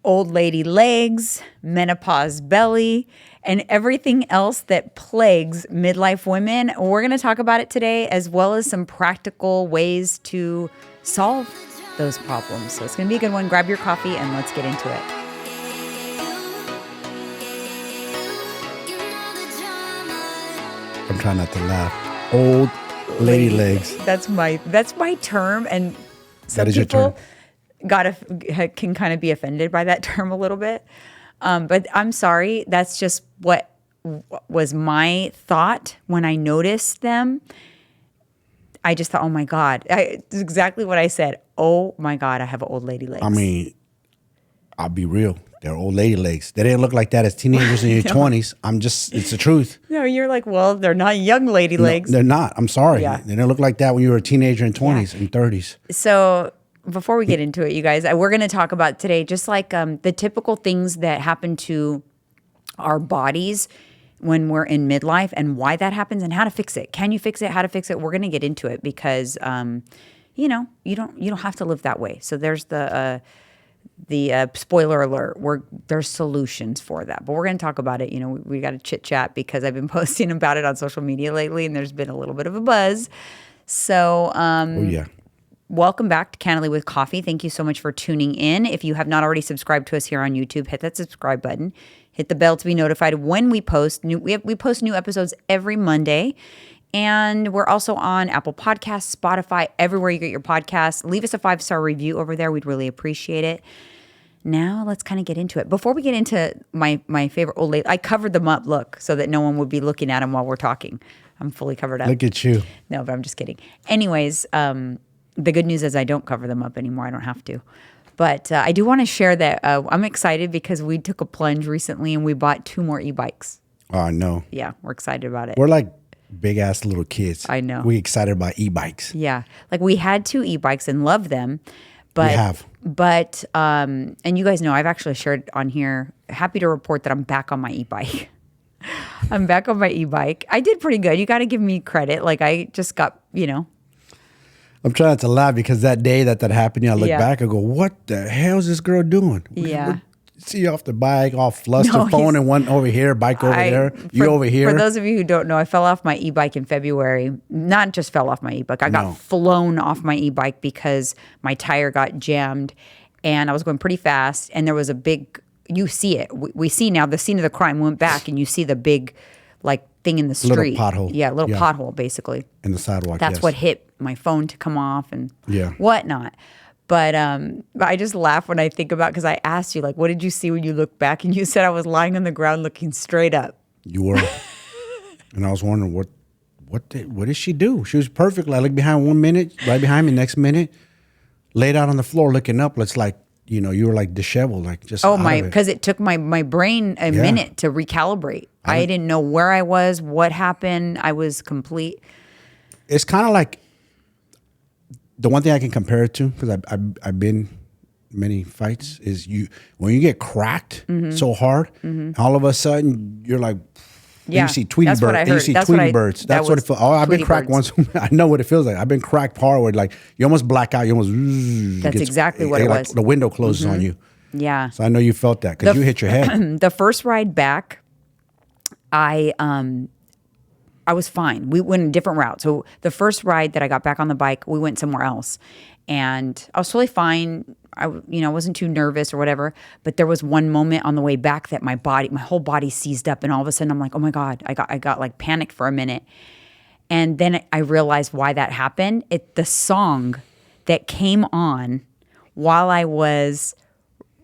old lady legs, menopause belly, and everything else that plagues midlife women. We're going to talk about it today, as well as some practical ways to solve those problems. So it's going to be a good one. Grab your coffee and let's get into it. I'm trying not to laugh. Old lady legs. That's my term, and some That is your people term. can kind of be offended by that term a little bit. But I'm sorry. That's just what was my thought when I noticed them. I just thought, oh my God, it's exactly what I said. Oh my God, I have old lady legs. I mean, I'll be real. They're old lady legs. They didn't look like that as teenagers in your 20s. It's the truth. No, you're like, well, they're not young lady legs. No, they're not. I'm sorry. Yeah. They didn't look like that when you were a teenager in 20s and 30s. So before we get into it, you guys, we're going to talk about today just like the typical things that happen to our bodies when we're in midlife and why that happens and how to fix it. Can you fix it? How to fix it? We're going to get into it because, you don't have to live that way. So there's the spoiler alert. There's solutions for that, but we're going to talk about it. We got to chit chat because I've been posting about it on social media lately, and there's been a little bit of a buzz. So, Oh, yeah. welcome back to Candidly with Coffee. Thank you so much for tuning in. If you have not already subscribed to us here on YouTube, hit that subscribe button. Hit the bell to be notified when we post new. We post new episodes every Monday. And we're also on Apple Podcasts, Spotify, everywhere you get your podcasts. Leave us a 5-star review over there. We'd really appreciate it. Now let's kind of get into it. Before we get into my favorite old lady, I covered them up, so that no one would be looking at them while we're talking. I'm fully covered up. Look at you. No, but I'm just kidding. Anyways, the good news is I don't cover them up anymore. I don't have to. But I do want to share that I'm excited because we took a plunge recently and we bought 2 more e-bikes. Oh, no. Yeah, we're excited about it. We're like big-ass little kids. I know. We excited about e-bikes. Yeah. Like we had 2 e-bikes and love them. But, We have. But, and you guys know, I've actually shared on here, happy to report that I'm back on my e-bike. I'm back on my e-bike. I did pretty good. You got to give me credit. Like I just got, I'm trying not to laugh because that day that happened, I look back and go, what the hell is this girl doing? Yeah. See you off the bike, all flustered, phone and one over here, bike over there, you over here. For those of you who don't know, I fell off my e-bike in February. Not just fell off my e-bike. I got flown off my e-bike because my tire got jammed and I was going pretty fast. And there was a big, you see it. We see now the scene of the crime. Went back and you see the big thing in the street. Little pothole. Yeah, little pothole basically. In the sidewalk, That's what hit my phone to come off and whatnot. But I just laugh when I think about, because I asked you, what did you see when you looked back? And you said I was lying on the ground looking straight up. You were. And I was wondering, what did she do? She was perfect. I looked behind 1 minute, right behind me, next minute, laid out on the floor looking up. It's like, you were like disheveled, just because it took my brain a minute to recalibrate. I didn't know where I was, what happened. I was complete. It's kind of like, the one thing I can compare it to, because I've been many fights, is when you get cracked so hard, all of a sudden you're like, you see Tweety Bird, you see Tweety Birds. That's what it feels. Oh, I've been cracked once. I know what it feels like. I've been cracked hard where you almost black out. You almost. That's exactly what it was. The window closes on you. Yeah. So I know you felt that because you hit your head. The first ride back, I was fine. We went a different route. So the first ride that I got back on the bike, we went somewhere else. And I was totally fine. I wasn't too nervous or whatever. But there was one moment on the way back that my whole body seized up. And all of a sudden I'm like, oh my God, I got panicked for a minute. And then I realized why that happened. The song that came on while I was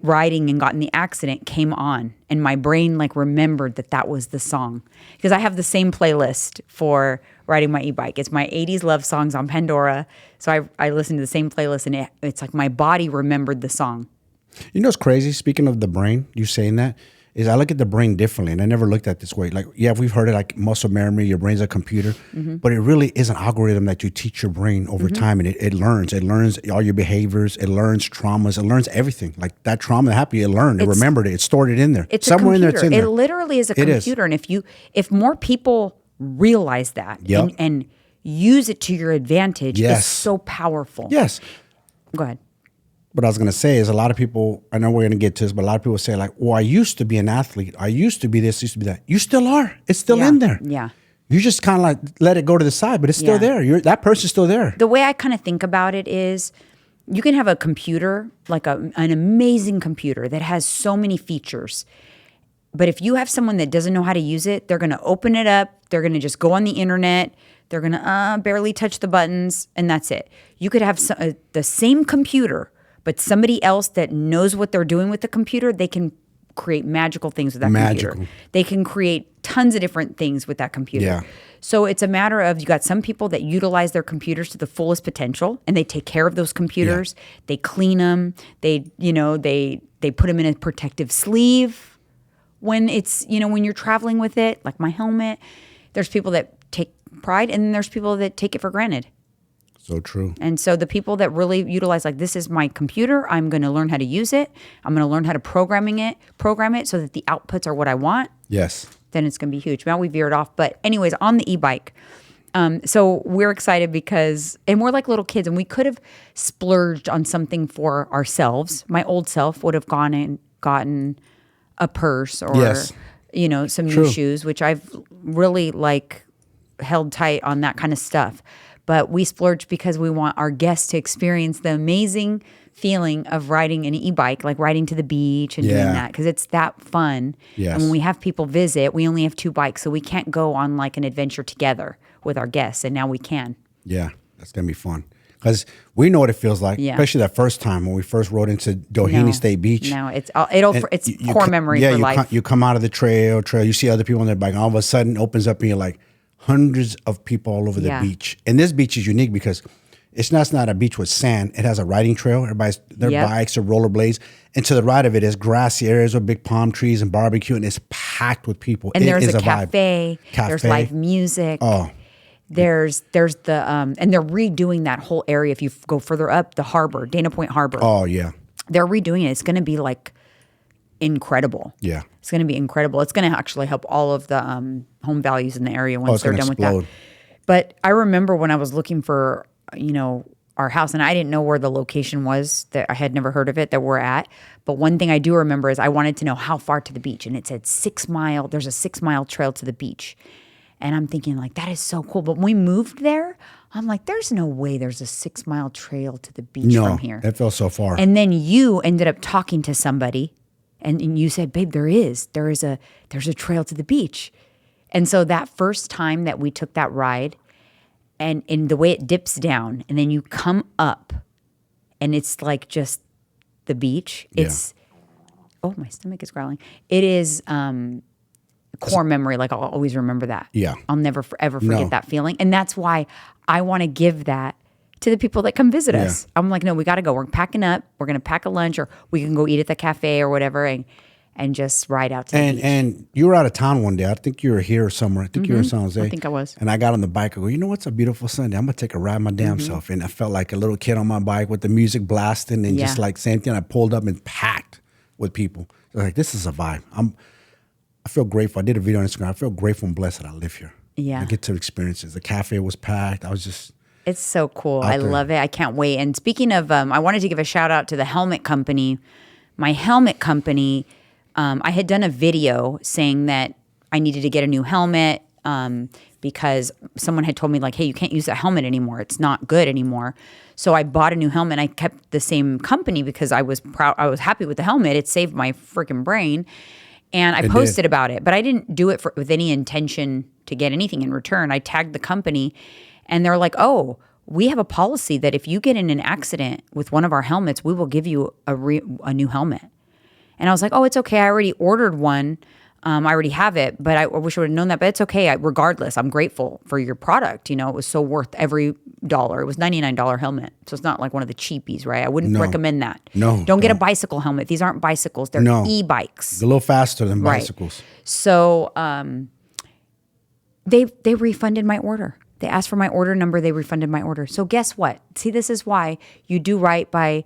riding and got in the accident came on, and my brain remembered that was the song, because I have the same playlist for riding my e-bike. It's my 80s love songs on Pandora. So I listen to the same playlist, and it's like my body remembered the song. You know what's crazy? Speaking of the brain, you saying that, is I look at the brain differently, and I never looked at it this way. We've heard it like muscle memory, your brain's a computer, but it really is an algorithm that you teach your brain over time, and it learns. It learns all your behaviors, it learns traumas, it learns everything. Like that trauma that happened, it learned, it remembered it, it stored it in there. It's somewhere a computer. In there, it's in there. It literally is a computer, and if more people realize that and use it to your advantage, it's so powerful. Yes. Go ahead. what I was going to say is a lot of people, I know we're going to get to this, but a lot of people say like, well, I used to be an athlete. I used to be this, used to be that. You still are. It's still in there. Yeah. You just kind of like let it go to the side, but it's still there. That person's still there. The way I kind of think about it is you can have a computer, like an amazing computer that has so many features. But if you have someone that doesn't know how to use it, they're going to open it up. They're going to just go on the internet. They're going to barely touch the buttons, and that's it. You could have the same computer, but somebody else that knows what they're doing with the computer, they can create magical things with that computer. They can create tons of different things with that computer. Yeah. So it's a matter of you got some people that utilize their computers to the fullest potential, and they take care of those computers. Yeah. They clean them. They put them in a protective sleeve when it's, when you're traveling with it, like my helmet. There's people that take pride, and then there's people that take it for granted. So true. And so the people that really utilize, like, this is my computer, I'm going to learn how to use it. I'm going to learn how to program it so that the outputs are what I want. Yes. Then it's going to be huge. Now we veered off. But anyways, on the e-bike. So we're excited because, and we're like little kids, and we could have splurged on something for ourselves. My old self would have gone and gotten a purse or, some new shoes, which I've really held tight on that kind of stuff. But we splurge because we want our guests to experience the amazing feeling of riding an e-bike, like riding to the beach and doing that, because it's that fun. Yes. And when we have people visit, we only have 2 bikes, so we can't go on like an adventure together with our guests, and now we can. Yeah, that's going to be fun. Because we know what it feels like, especially that first time when we first rode into Doheny State Beach. No, it's core memory for life. You come out of the trail, you see other people on their bike, and all of a sudden it opens up and you're like, hundreds of people all over the beach. And this beach is unique because it's not a beach with sand. It has a riding trail. Everybody's their bikes or rollerblades. And to the right of it is grassy areas with big palm trees and barbecue, and it's packed with people. And there's a cafe. There's live music. Oh. There's the and they're redoing that whole area. If you go further up, the harbor, Dana Point Harbor. Oh yeah. They're redoing it. It's going to be like incredible. Yeah. It's going to be incredible. It's going to actually help all of the home values in the area once they're done with that. But I remember when I was looking for, our house, and I didn't know where the location was, that I had never heard of it, that we're at. But one thing I do remember is I wanted to know how far to the beach. And it said 6 mile, there's a 6 mile trail to the beach. And I'm thinking like, that is so cool. But when we moved there, I'm like, there's no way there's a 6 mile trail to the beach from here. That felt so far. And then you ended up talking to somebody, and you said, babe, there's a trail to the beach. And so that first time that we took that ride, and in the way it dips down, and then you come up, and it's like just the beach. It's my stomach is growling. It is core memory. Like, I'll always remember that. Yeah. I'll never ever forget that feeling. And that's why I want to give that to the people that come visit us. I'm like, no, we got to go. We're packing up. We're going to pack a lunch, or we can go eat at the cafe or whatever, and just ride out to the beach. And you were out of town one day. I think you were here somewhere. I think you were in San Jose. I think I was. And I got on the bike. I go, you know what's a beautiful Sunday? I'm going to take a ride my damn self. And I felt like a little kid on my bike with the music blasting, and just like same thing. I pulled up and packed with people. So like, this is a vibe. I feel grateful. I did a video on Instagram. I feel grateful and blessed that I live here. Yeah. I get to experience it. The cafe was packed. I was just... It's so cool. I love it. I can't wait. And speaking of, I wanted to give a shout out to the helmet company. My helmet company, I had done a video saying that I needed to get a new helmet because someone had told me like, hey, you can't use that helmet anymore. It's not good anymore. So I bought a new helmet. I kept the same company because I was proud. I was happy with the helmet. It saved my freaking brain. And I posted about it, but I didn't do it with any intention to get anything in return. I tagged the company, and they're like, oh, we have a policy that if you get in an accident with one of our helmets, we will give you a new helmet. And I was like, oh, it's okay. I already ordered one. I already have it, but I wish I would have known that. But it's okay. Regardless, I'm grateful for your product. It was so worth every dollar. It was $99 helmet. So it's not like one of the cheapies, right? I wouldn't recommend that. No. Don't get a bicycle helmet. These aren't bicycles. They're e-bikes. A little faster than bicycles. Right. So they refunded my order. They asked for my order number. They refunded my order. So guess what? See, this is why you do right by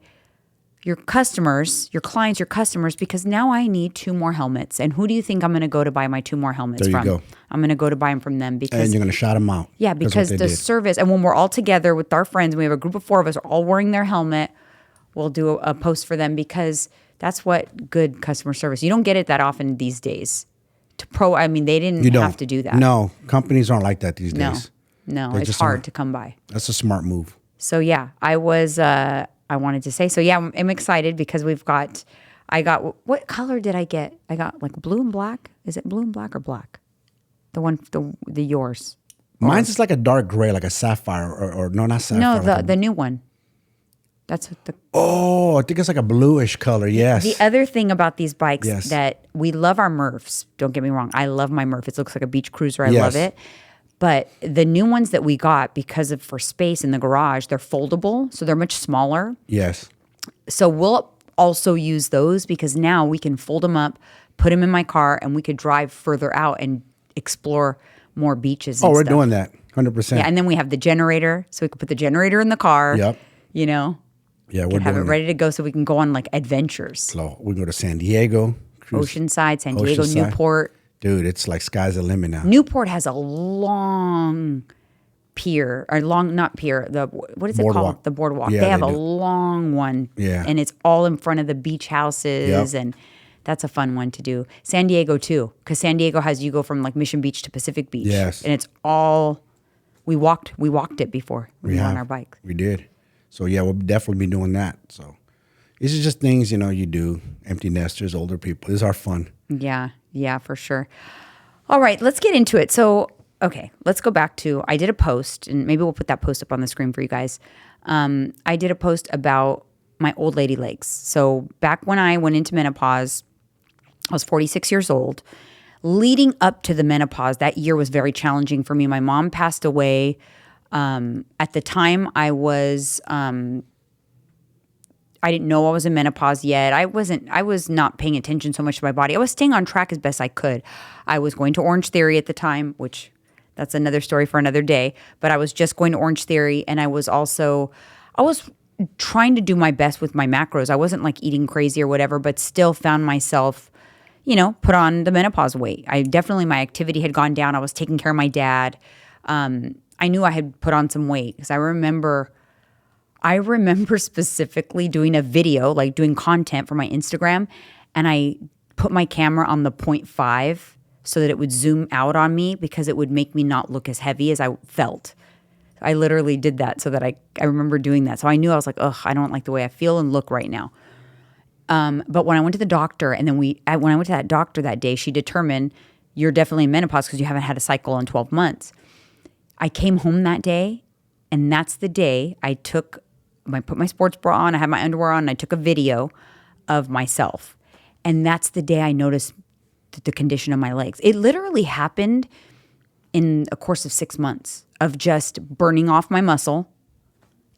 your customers, your clients, your customers, because now I need 2 more helmets. And who do you think I'm going to go to buy my 2 more helmets from? There you go. I'm going to go to buy them from them because... And you're going to shout them out. Yeah, because the service... And when we're all together with our friends, we have a group of 4 of us all wearing their helmet, we'll do a post for them because that's what good customer service. You don't get it that often these days. They didn't have to do that. No, companies aren't like that these days. No, They it's just hard aren't. to come by. That's a smart move. So yeah, I wanted to say, so yeah, I'm excited because what color did I get? I got like blue and black. Is it blue and black or black? The yours. Mine's just like a dark gray, like a sapphire or no, not sapphire. No, the new one. That's what I think it's like a bluish color. Yes. The other thing about these bikes Yes. that we love our Murphs. Don't get me wrong. I love my Murph. It looks like a beach cruiser. I Yes. love it. But the new ones that we got for space in the garage, they're foldable. So they're much smaller. Yes. So we'll also use those because now we can fold them up, put them in my car, and we could drive further out and explore more beaches. We're stuff. doing that 100%. Yeah, and then we have the generator, so we could put the generator in the car. Yep. You know, Yeah, we're have it doing ready to go, so we can go on like adventures. So we go to San Diego, cruise. Oceanside, San Diego, Oceanside. Newport. Dude, it's like sky's the limit now. Newport has a long pier, or not pier. What is it Boardwalk. called? The boardwalk. Yeah, they have they a do. long one. Yeah. And it's all in front of the beach houses, Yep. and that's a fun one to do. San Diego too, because San Diego you go from like Mission Beach to Pacific Beach. Yes. And it's all. We walked it before we were on our bike. We did. So yeah, we'll definitely be doing that. So these are just things, you do. Empty nesters, older people. These are fun. Yeah, for sure. All right, let's get into it. So, okay, let's go back to, I did a post, and maybe we'll put that post up on the screen for you guys. I did a post about my old lady legs. So back when I went into menopause, I was 46 years old. Leading up to the menopause, that year was very challenging for me. My mom passed away. At the time, I didn't know I was in menopause yet. I was not paying attention so much to my body. I was staying on track as best I could. I was going to Orange Theory at the time, which that's another story for another day. But I was just going to Orange Theory, and I was trying to do my best with my macros. I wasn't like eating crazy or whatever, but still found myself, put on the menopause weight. My activity had gone down. I was taking care of my dad. I knew I had put on some weight because I remember specifically doing a video, like doing content for my Instagram, and I put my camera on the 0.5 so that it would zoom out on me because it would make me not look as heavy as I felt. I literally did that so that I remember doing that. So I knew I was like, I don't like the way I feel and look right now. But when I went to the doctor, and then when I went to that doctor that day, she determined you're definitely in menopause because you haven't had a cycle in 12 months. I came home that day, and that's the day I put my sports bra on, I had my underwear on, and I took a video of myself. And that's the day I noticed the condition of my legs. It literally happened in a course of 6 months of just burning off my muscle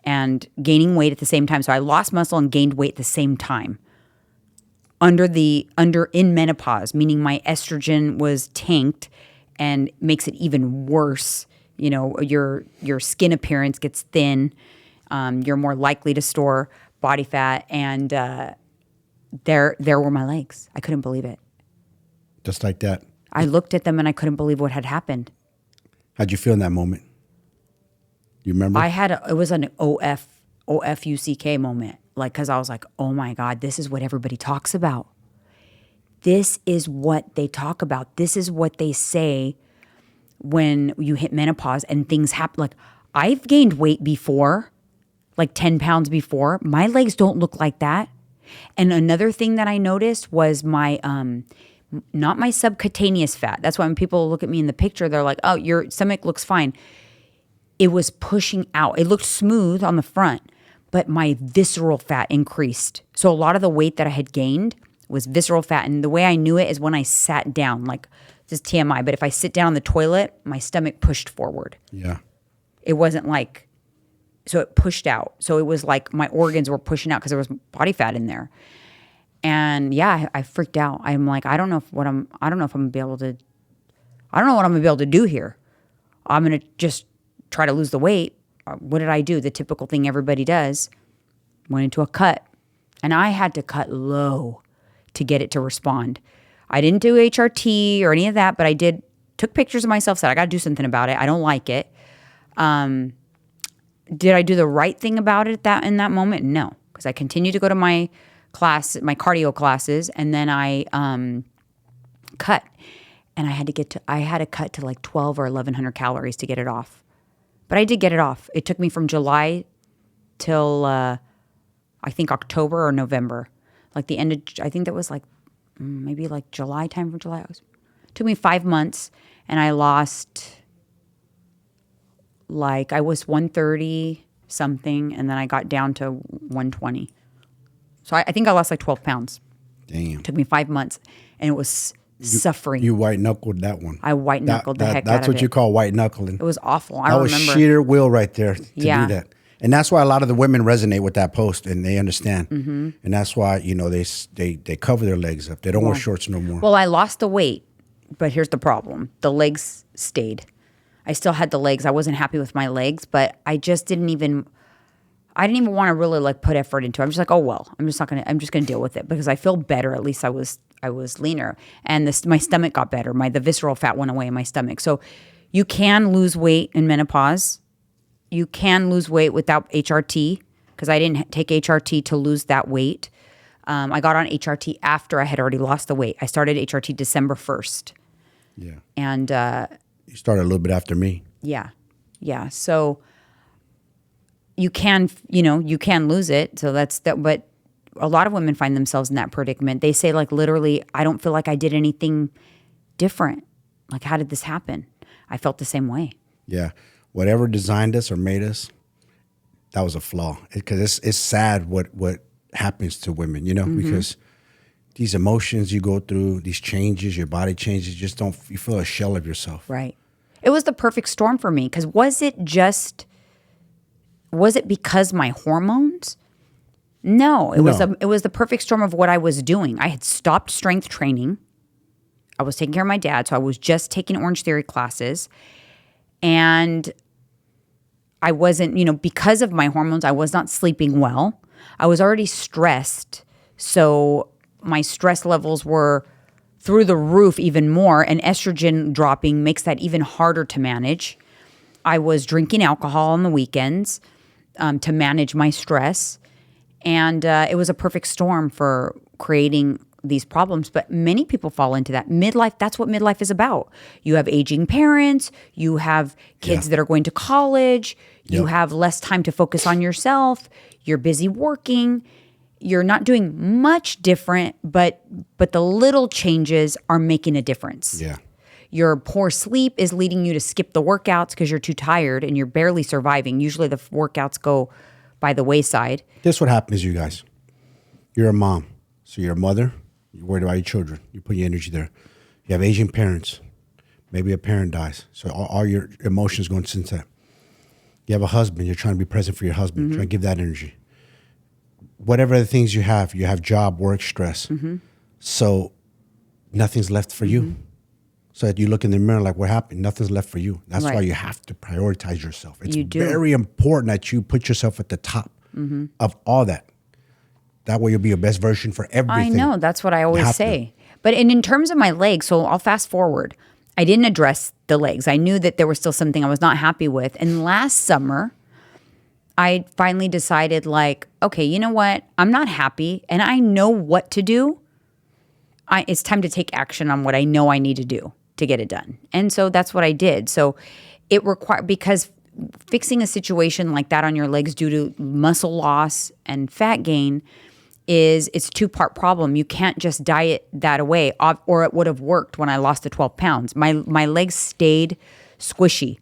and gaining weight at the same time. So I lost muscle and gained weight at the same time. In menopause, meaning my estrogen was tanked and makes it even worse. Your skin appearance gets thin. You're more likely to store body fat, and there were my legs. I couldn't believe it. Just like that. I looked at them and I couldn't believe what had happened. How'd you feel in that moment? You remember? It was an OFUCK moment. Like, because I was like, oh my God, this is what everybody talks about. This is what they talk about. This is what they say when you hit menopause and things happen. Like, I've gained weight before, like 10 pounds before. My legs don't look like that. And another thing that I noticed was my, not my subcutaneous fat. That's why when people look at me in the picture, they're like, oh, your stomach looks fine. It was pushing out. It looked smooth on the front, but my visceral fat increased. So a lot of the weight that I had gained was visceral fat. And the way I knew it is when I sat down, like, this is TMI, but if I sit down on the toilet, my stomach pushed forward. Yeah. It wasn't like, so it pushed out. So it was like my organs were pushing out because there was body fat in there. And yeah, I freaked out. I'm like, I don't know what I'm gonna be able to do here. I'm gonna just try to lose the weight. What did I do? The typical thing everybody does. Went into a cut. And I had to cut low to get it to respond. I didn't do HRT or any of that, but I took pictures of myself, said I got to do something about it. I don't like it. Did I do the right thing about it in that moment? No, because I continued to go to my cardio classes, and then I cut. And I had to cut to like 12 or 1,100 calories to get it off. But I did get it off. It took me from July till I think October or November. Like the end of, I think that was like maybe like July time for July. It took me 5 months, and I lost, like, I was 130 something, and then I got down to 120. So I think I lost like 12 pounds. Damn. It took me 5 months, and it was suffering. You white knuckled that one. I white knuckled the heck out of it. That's what you call white knuckling. It was awful. I remember. That was sheer will right there to do that. And that's why a lot of the women resonate with that post, and they understand. And that's why, you know, they cover their legs up. They don't wear shorts no more. Well, I lost the weight, but here's the problem. The legs stayed. I still had the legs. I wasn't happy with my legs, but I just didn't even want to really like put effort into it. I'm just like, oh well, I'm just gonna deal with it because I feel better. At least I was leaner, and my stomach got better. The visceral fat went away in my stomach. So you can lose weight in menopause. You can lose weight without HRT, because I didn't take HRT to lose that weight. I got on HRT after I had already lost the weight. I started HRT December 1st. Yeah. And you started a little bit after me. Yeah. Yeah. So you can lose it. So that's that. But a lot of women find themselves in that predicament. They say, like, literally, I don't feel like I did anything different. Like, how did this happen? I felt the same way. Yeah. Whatever designed us or made us, that was a flaw. Because it's sad what happens to women, you know, because these emotions you go through, these changes, your body changes, you feel a shell of yourself. Right. It was the perfect storm for me, because was it because my hormones? No, it was the perfect storm of what I was doing. I had stopped strength training. I was taking care of my dad, so I was just taking Orange Theory classes. And I wasn't, because of my hormones, I was not sleeping well. I was already stressed. So my stress levels were through the roof even more. And estrogen dropping makes that even harder to manage. I was drinking alcohol on the weekends to manage my stress. And it was a perfect storm for creating these problems. But many people fall into that. Midlife, that's what midlife is about. You have aging parents. You have kids that are going to college. You have less time to focus on yourself. You're busy working. You're not doing much different, but the little changes are making a difference. Yeah. Your poor sleep is leading you to skip the workouts because you're too tired and you're barely surviving. Usually the workouts go by the wayside. This is what happens, you guys. You're a mom. So you're a mother. You're worried about your children. You put your energy there. You have aging parents. Maybe a parent dies. So all your emotions go into that. You have a husband. You're trying to be present for your husband. Trying to give that energy. Whatever the things you have job, work, stress. So nothing's left for you. So that you look in the mirror like, what happened? Nothing's left for you. That's why you have to prioritize yourself. It's very important that you put yourself at the top of all that. That way you'll be your best version for everything. I know. That's what I always say. But in terms of my legs, so I'll fast forward. I didn't address the legs. I knew that there was still something I was not happy with. And last summer, I finally decided, like, okay, you know what? I'm not happy and I know what to do. It's time to take action on what I know I need to do to get it done. And so that's what I did. So it required, because fixing a situation like that on your legs due to muscle loss and fat gain it's a two-part problem. You can't just diet that away, or it would have worked when I lost the 12 pounds. My legs stayed squishy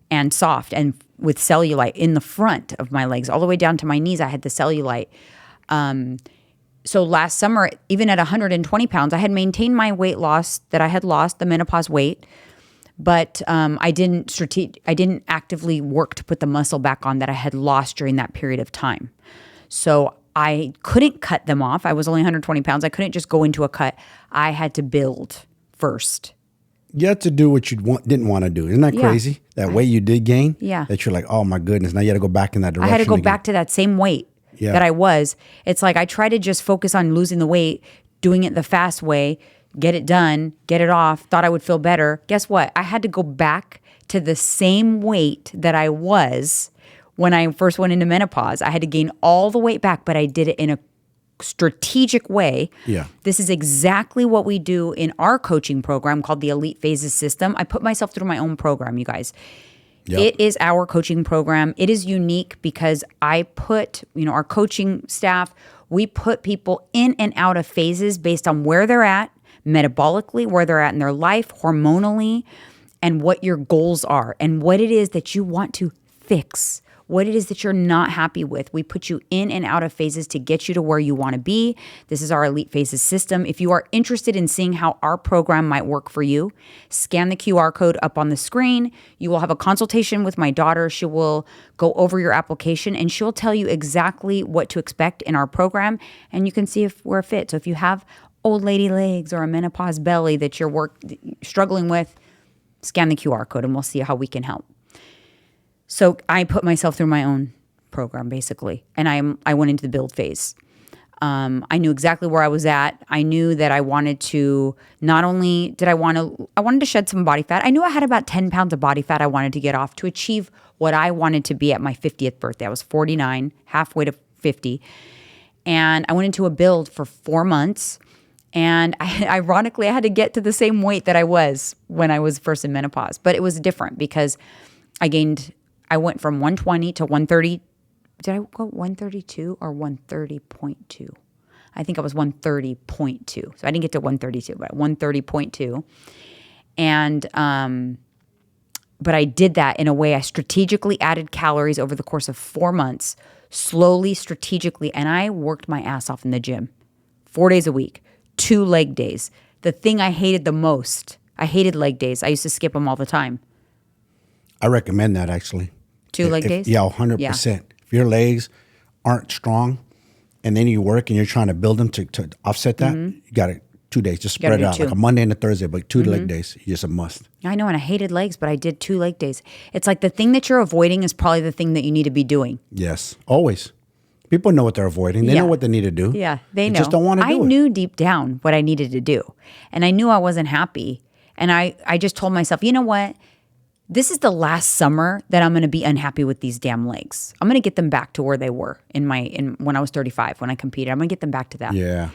and soft and with cellulite in the front of my legs. All the way down to my knees, I had the cellulite. So last summer, even at 120 pounds, I had maintained my weight loss that I had lost, the menopause weight, but I didn't actively work to put the muscle back on that I had lost during that period of time. So I couldn't cut them off. I was only 120 pounds. I couldn't just go into a cut. I had to build first. You had to do what you didn't want to do. Isn't that crazy? That weight you did gain? Yeah. That you're like, oh my goodness, now you got to go back in that direction. I had to go again. back to that same weight that I was. It's like I try to just focus on losing the weight, doing it the fast way, get it done, get it off, thought I would feel better. Guess what? I had to go back to the same weight that I was when I first went into menopause. I had to gain all the weight back, but I did it in a strategic way. Yeah. This is exactly what we do in our coaching program called the Elite Phases System. I put myself through my own program, you guys. Yep. It is our coaching program. It is unique because I put, our coaching staff, we put people in and out of phases based on where they're at, metabolically, where they're at in their life, hormonally, and what your goals are and what it is that you want to fix, what it is that you're not happy with. We put you in and out of phases to get you to where you want to be. This is our Elite Phases system. If you are interested in seeing how our program might work for you, scan the QR code up on the screen. You will have a consultation with my daughter. She will go over your application and she'll tell you exactly what to expect in our program, and you can see if we're a fit. So if you have old lady legs or a menopause belly that you're struggling with, scan the QR code and we'll see how we can help. So I put myself through my own program, basically, and I went into the build phase. I knew exactly where I was at. I knew that I wanted to, not only did I wanted to shed some body fat. I knew I had about 10 pounds of body fat I wanted to get off to achieve what I wanted to be at my 50th birthday. I was 49, halfway to 50. And I went into a build for 4 months. And ironically, I had to get to the same weight that I was when I was first in menopause. But it was different because I went from 120 to 130. Did I go 132 or 130.2? I think I was 130.2. So I didn't get to 132, but 130.2. And, but I did that in a way I strategically added calories over the course of 4 months, slowly, strategically. And I worked my ass off in the gym 4 days a week, 2 leg days. The thing I hated the most, I hated leg days. I used to skip them all the time. I recommend that actually. 2 leg days? Yeah, 100%. Yeah. If your legs aren't strong and then you work and you're trying to build them to offset that, you got to 2 days. Just spread it out. 2. Like a Monday and a Thursday, but 2 leg days, just a must. I know, and I hated legs, but I did 2 leg days. It's like the thing that you're avoiding is probably the thing that you need to be doing. Yes, always. People know what they're avoiding. They know what they need to do. Yeah, they know. Just don't want to do it. I knew deep down what I needed to do, and I knew I wasn't happy. And I just told myself, you know what? This is the last summer that I'm going to be unhappy with these damn legs. I'm going to get them back to where they were when I was 35, when I competed. I'm going to get them back to that. Yeah.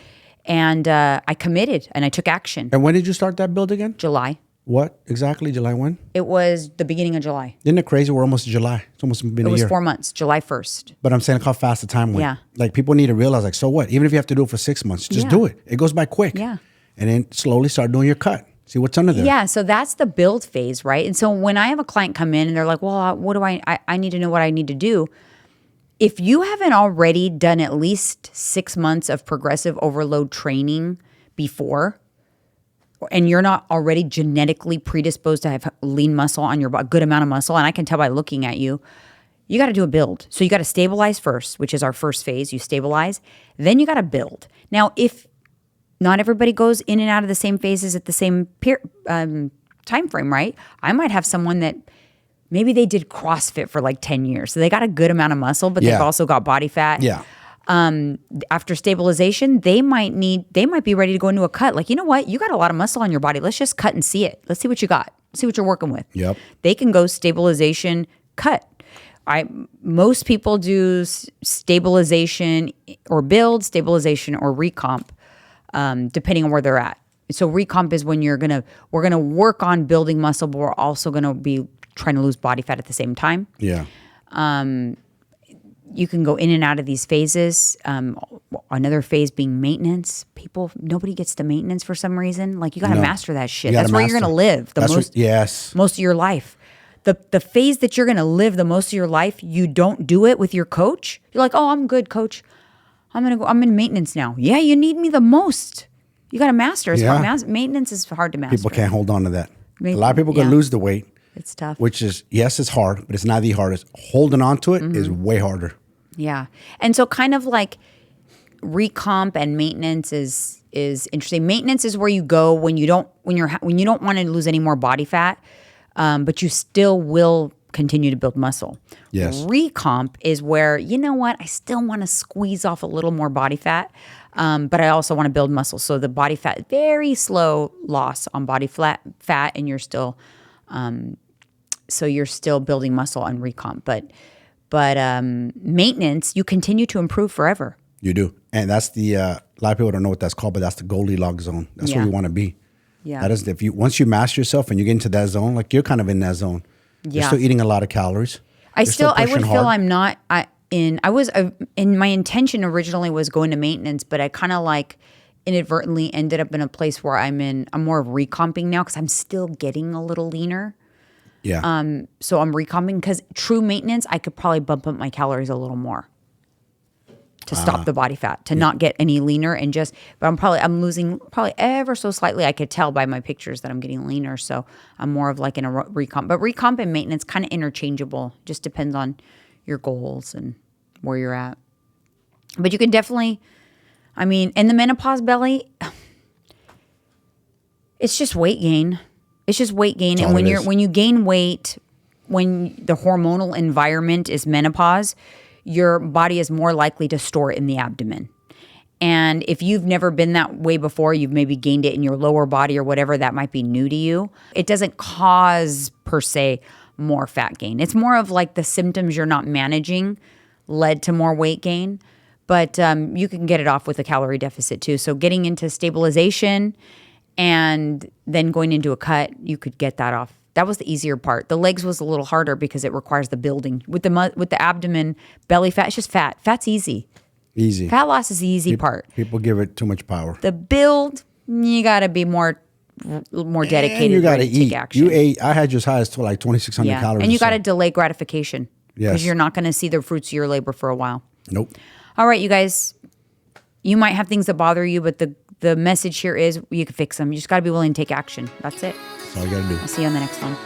And I committed and I took action. And when did you start that build again? July. What exactly? July when? It was the beginning of July. Isn't it crazy? We're almost July. It's almost been a year. It was 4 months, July 1st. But I'm saying how fast the time went. Yeah. Like people need to realize, like, so what? Even if you have to do it for 6 months, just do it. It goes by quick. Yeah. And then slowly start doing your cut. See what's under there. Yeah, so that's the build phase, right? And so when I have a client come in and they're like, well, what do I need to know what I need to do. If you haven't already done at least 6 months of progressive overload training before, and you're not already genetically predisposed to have lean muscle on your body, good amount of muscle, and I can tell by looking at you, you got to do a build. So you got to stabilize first, which is our first phase. You stabilize, then you got to build. Now, if not everybody goes in and out of the same phases at the same time frame, right? I might have someone that maybe they did CrossFit for like 10 years. So they got a good amount of muscle, but they've also got body fat. Yeah. After stabilization, they might be ready to go into a cut. Like, you know what? You got a lot of muscle on your body. Let's just cut and see it. Let's see what you got. See what you're working with. Yep. They can go stabilization, cut. Most people do stabilization or build, stabilization or recomp. Depending on where they're at. So recomp is when we're gonna work on building muscle, but we're also gonna be trying to lose body fat at the same time. Yeah. You can go in and out of these phases. Another phase being maintenance. Nobody gets to maintenance for some reason. Like you gotta master that shit. That's where you're gonna live most of your life. The phase that you're gonna live the most of your life, you don't do it with your coach. You're like, oh, I'm good, coach. I'm in maintenance now. Yeah, you need me the most. You got to master. Maintenance is hard to master. People can't hold on to that. A lot of people can lose the weight. It's tough. Which is, yes, it's hard, but it's not the hardest. Holding on to it is way harder. Yeah. And so kind of like recomp and maintenance is interesting. Maintenance is where you go when you don't want to lose any more body fat, but you still will continue to build muscle. Yes. Recomp is where, you know what, I still want to squeeze off a little more body fat, but I also want to build muscle. So the body fat, very slow loss on body fat, and you're still, so you're still building muscle on recomp. But But maintenance, you continue to improve forever. You do. And that's the, a lot of people don't know what that's called, but that's the Goldilocks zone. That's where you want to be. Yeah. That is, once you master yourself and you get into that zone, like you're kind of in that zone. You're still eating a lot of calories. I would feel I'm not, my intention originally was going to maintenance, but I kind of like inadvertently ended up in a place where I'm more of recomping now because I'm still getting a little leaner. Yeah. So I'm recomping because true maintenance, I could probably bump up my calories a little more to stop the body fat, to not get any leaner but I'm losing probably ever so slightly. I could tell by my pictures that I'm getting leaner. So I'm more of like in a recomp, but recomp and maintenance kind of interchangeable. Just depends on your goals and where you're at. But you can definitely, in the menopause belly, it's just weight gain. It's just weight gain. And when you gain weight, when the hormonal environment is menopause, your body is more likely to store it in the abdomen. And if you've never been that way before, you've maybe gained it in your lower body or whatever, that might be new to you. It doesn't cause, per se, more fat gain. It's more of like the symptoms you're not managing led to more weight gain. But you can get it off with a calorie deficit too. So getting into stabilization and then going into a cut, you could get that off. That was the easier part. The legs was a little harder because it requires the building. With the abdomen, belly fat, it's just fat. Fat's easy. Easy. Fat loss is the easy part. People give it too much power. The build, you got to be more dedicated. And you got to eat. Action. You ate. I had just high as to like 2,600 calories. And you got to delay gratification. Yes. Because you're not going to see the fruits of your labor for a while. Nope. All right, you guys. You might have things that bother you, but the message here is you can fix them. You just got to be willing to take action. That's it. That's all you got to do. I'll see you on the next one.